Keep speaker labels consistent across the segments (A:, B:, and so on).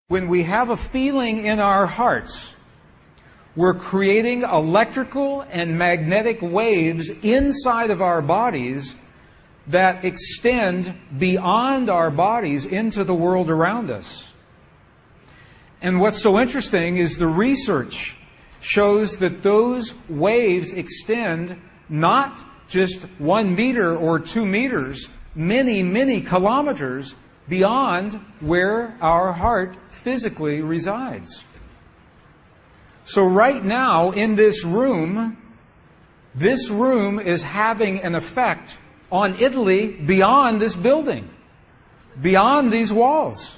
A: When we have a feeling in our hearts, we're creating electrical and magnetic waves inside of our bodies that extend beyond our bodies into the world around us. And what's so interesting is the research shows that those waves extend not just 1 meter or 2 meters, many, many kilometers beyond where our heart physically resides. So right now in this room is having an effect on Italy beyond this building, beyond these walls.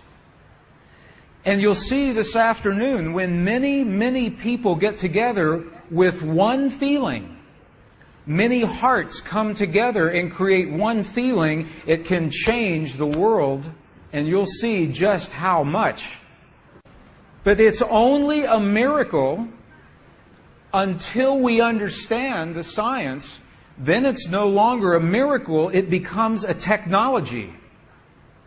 A: And you'll see this afternoon when many, many people get together with one feeling, many hearts come together and create one feeling, it can change the world, and you'll see just how much. But it's only a miracle until we understand the science. Then it's no longer a miracle, it becomes a technology,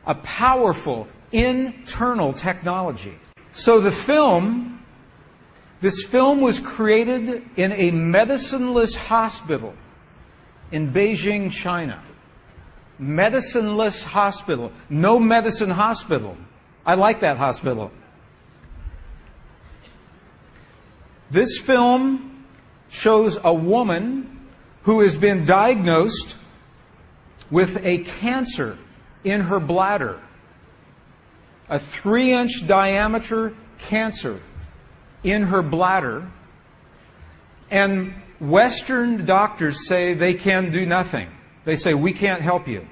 A: a powerful internal technology. So this film was created in a medicineless hospital in Beijing, China. Medicineless hospital. No medicine hospital. I like that hospital. This film shows a woman who has been diagnosed with a cancer in her bladder. A 3-inch diameter cancer in her bladder. And Western doctors say they can do nothing. They say, we can't help you.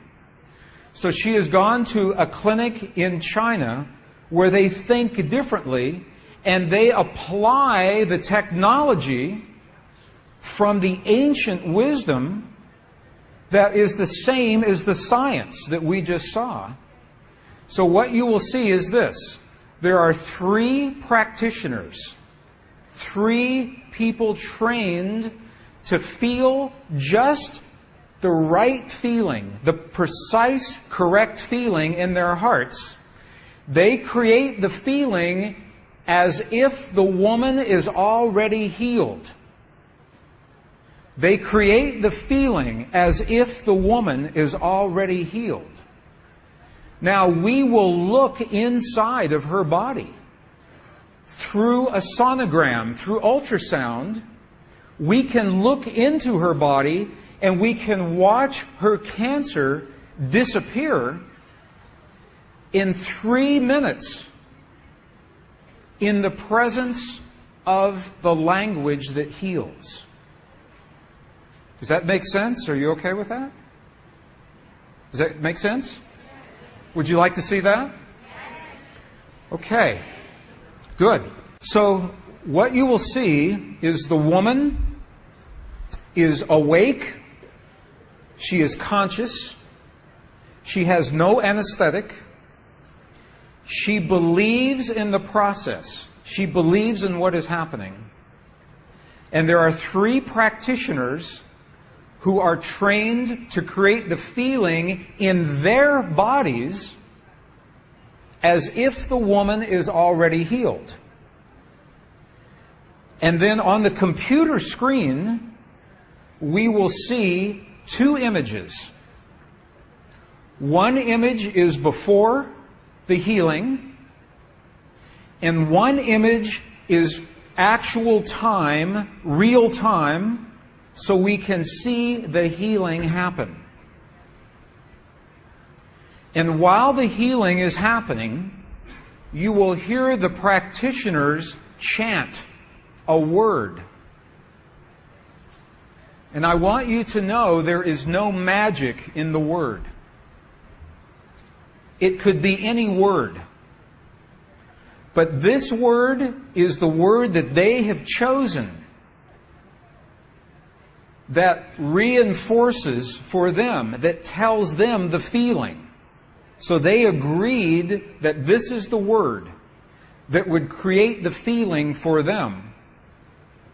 A: So she has gone to a clinic in China where they think differently, and they apply the technology from the ancient wisdom that is the same as the science that we just saw. So what you will see is this. There are 3 practitioners, 3 people trained to feel just the right feeling, the precise, correct feeling in their hearts. They create the feeling as if the woman is already healed. They create the feeling as if the woman is already healed. Now, we will look inside of her body through a sonogram, through ultrasound. We can look into her body and we can watch her cancer disappear in 3 minutes in the presence of the language that heals. Does that make sense? Are you okay with that? Does that make sense? Would you like to see that? Okay. Good. So what you will see is the woman is awake. She is conscious. She has no anesthetic. She believes in the process. She believes in what is happening. And there are 3 practitioners who are trained to create the feeling in their bodies as if the woman is already healed. And then on the computer screen, we will see 2 images. One image is before the healing, and one image is actual time, real time, so we can see the healing happen. And while the healing is happening, you will hear the practitioners chant a word. And I want you to know there is no magic in the word. It could be any word. But this word is the word that they have chosen that reinforces for them, that tells them the feeling. So they agreed that this is the word that would create the feeling for them.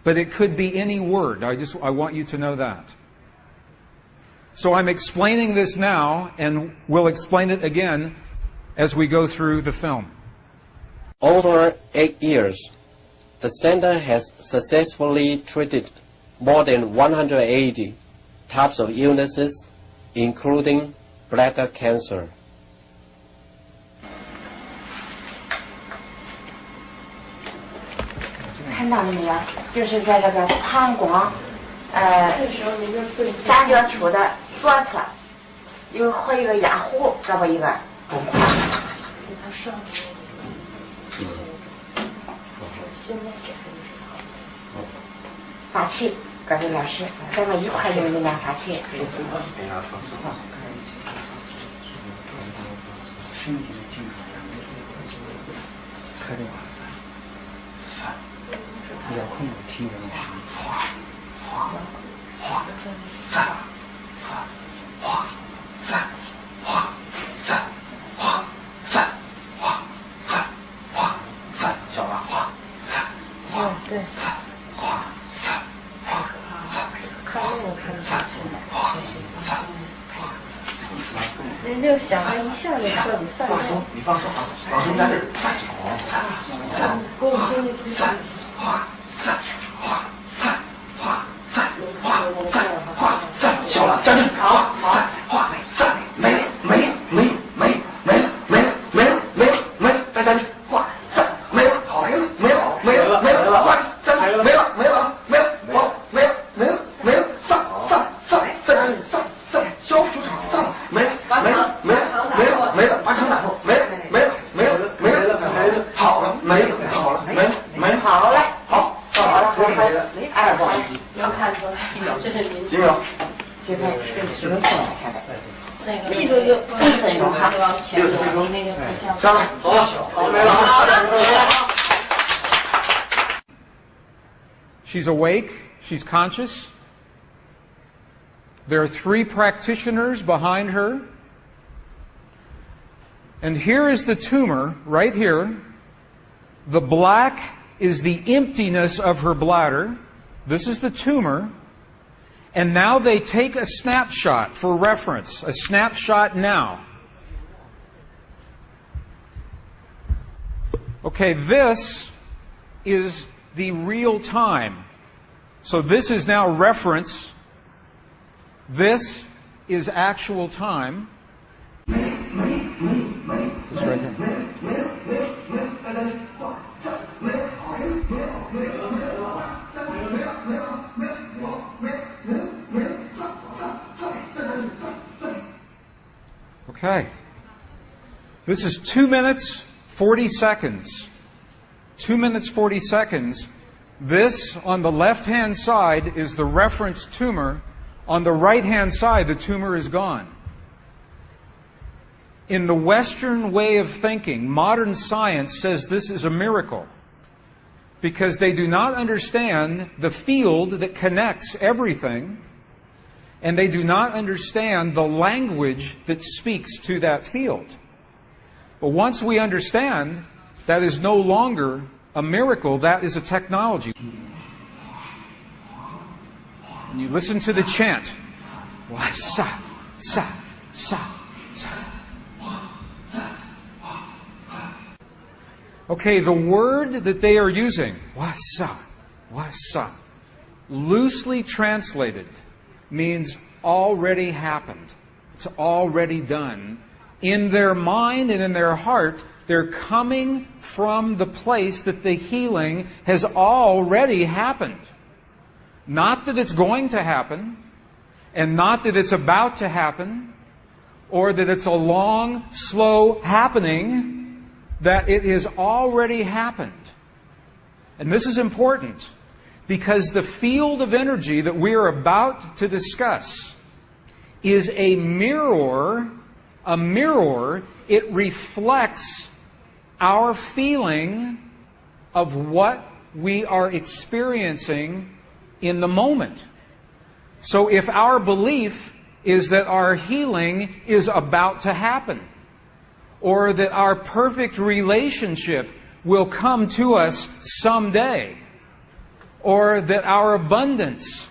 A: But it could be any word. I want you to know that. So I'm explaining this now, and we'll explain it again as we go through the film.
B: over 8 years, the center has successfully treated more than 180 types of illnesses, including bladder cancer.
C: 看到了没有？就是在这个膀胱，三角球的左侧，和一个压壶，这么一个。法器，各位老师，咱们一块用力量法器。
D: 遥控听着哗哗哗散散哗散哗散哗散哗散哗散，小了哗散哗对散哗散哗散，看那个看得下去的，哗散哗。人这个小孩一下就彻底散了。放松，你放松啊，放松在这儿，散散散哗散哗散哗散哗散哗散，小了站住，哗散哗散，没了没了没了没了没了没了没了没了没了，再站住，哗散没了，好没了没了没了没了，哗站住，没了没了没了好没了没了没了，散散散散散散，消除散了没了没了没了没了没了，完成打破没了没了没了没了没了，好了没了好了没了没了好嘞好。好了，还有2个，能看出来，这是您几秒？这个只能放下来。那个就1分钟哈，60分钟那个上来，走了，好没了啊。
A: She's awake, she's conscious. There are 3 practitioners behind her. And here is the tumor, right here. The black is the emptiness of her bladder. This is the tumor. And now they take a snapshot for reference, a snapshot now. Okay, this is the real time. So this is now reference. This is actual time. This right here. Okay. This is 2 minutes, 40 seconds. 2 minutes, 40 seconds. This, on the left-hand side, is the reference tumor. On the right-hand side, the tumor is gone. In the Western way of thinking, modern science says this is a miracle because they do not understand the field that connects everything, and they do not understand the language that speaks to that field. But once we understand, that is no longer a miracle, that is a technology. And you listen to the chant. Sa, sa, sa, sa. Okay, the word that they are using, wasa, wasa, loosely translated, means already happened. It's already done. In their mind and in their heart, they're coming from the place that the healing has already happened. Not that it's going to happen, and not that it's about to happen, or that it's a long, slow happening, that it has already happened. And this is important because the field of energy that we are about to discuss is a mirror. A mirror, it reflects our feeling of what we are experiencing in the moment. So if our belief is that our healing is about to happen, or that our perfect relationship will come to us someday, or that our abundance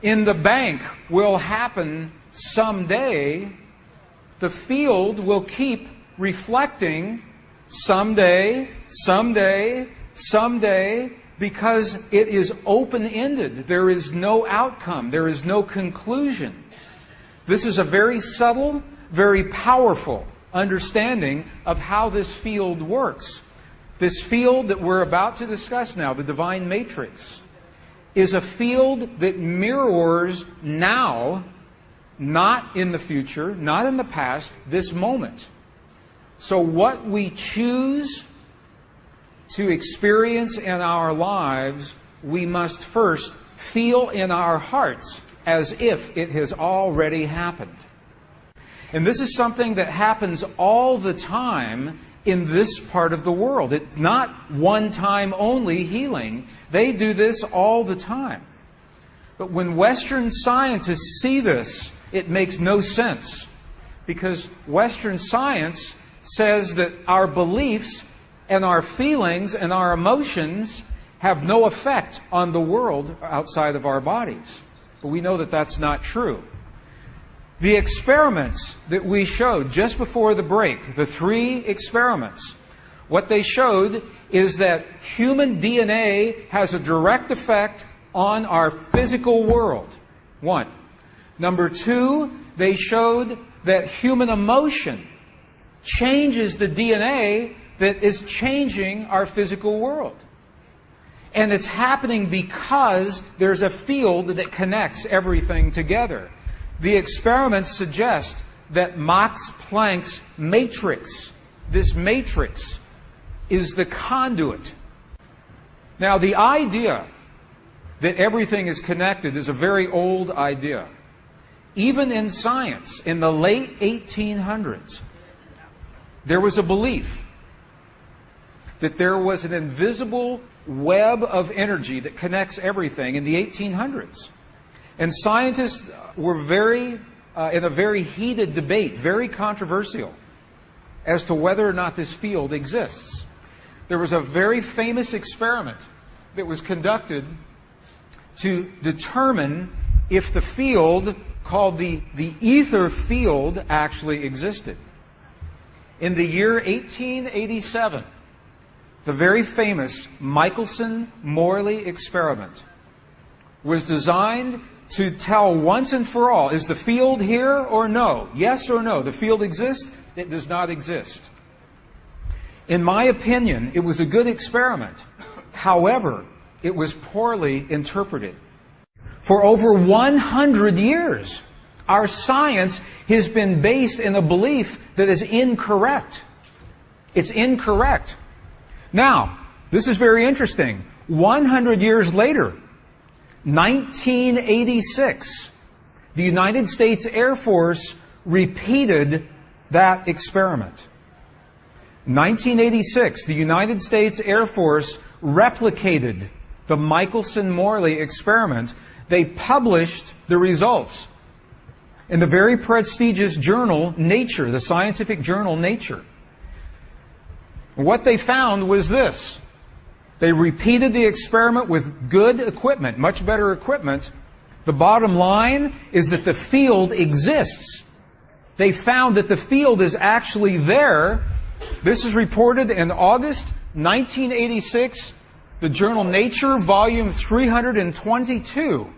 A: in the bank will happen someday, the field will keep reflecting someday, someday, someday, because it is open-ended. There is no outcome. There is no conclusion. This is a very subtle, very powerful understanding of how this field works. This field that we're about to discuss now, the divine matrix, is a field that mirrors now, not in the future, not in the past, this moment. So what we choose to experience in our lives, we must first feel in our hearts as if it has already happened. And this is something that happens all the time in this part of the world. It's not one-time only healing. They do this all the time. But when Western scientists see this, it makes no sense. Because Western science says that our beliefs and our feelings and our emotions have no effect on the world outside of our bodies. But we know that that's not true. The experiments that we showed just before the break, the 3 experiments, what they showed is that human DNA has a direct effect on our physical world. 1. Number 2, they showed that human emotion changes the DNA that is changing our physical world. And it's happening because there's a field that connects everything together. The experiments suggest that Max Planck's matrix, this matrix, is the conduit. Now, the idea that everything is connected is a very old idea. Even in science, in the late 1800s, there was a belief that there was an invisible web of energy that connects everything in the 1800s. And scientists were in a very heated debate, very controversial, as to whether or not this field exists. There was a very famous experiment that was conducted to determine if the field called the ether field actually existed. In the year 1887, the very famous Michelson-Morley experiment was designed to tell once and for all, is the field here or no? Yes or no? The field exists? It does not exist. In my opinion, it was a good experiment. However, it was poorly interpreted. For over 100 years, our science has been based in a belief that is incorrect. It's incorrect. Now, this is very interesting. 100 years later, 1986, the United States Air Force repeated that experiment. 1986, the United States Air Force replicated the Michelson-Morley experiment. They published the results in the very prestigious journal Nature, the scientific journal Nature. What they found was this. They repeated the experiment with good equipment, much better equipment. The bottom line is that the field exists. They found that the field is actually there. This is reported in August 1986, the journal Nature, volume 322.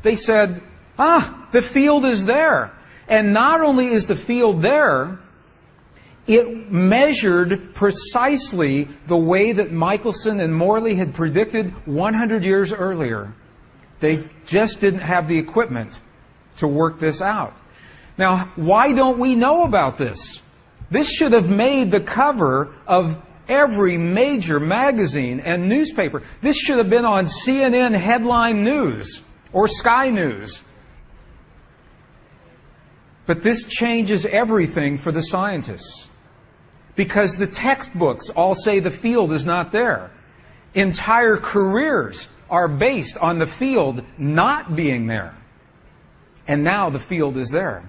A: They said, the field is there. And not only is the field there, it measured precisely the way that Michelson and Morley had predicted 100 years earlier. They just didn't have the equipment to work this out. Now, why don't we know about this? This should have made the cover of every major magazine and newspaper. This should have been on CNN headline news or Sky News. But this changes everything for the scientists. Because the textbooks all say the field is not there. Entire careers are based on the field not being there. And now the field is there.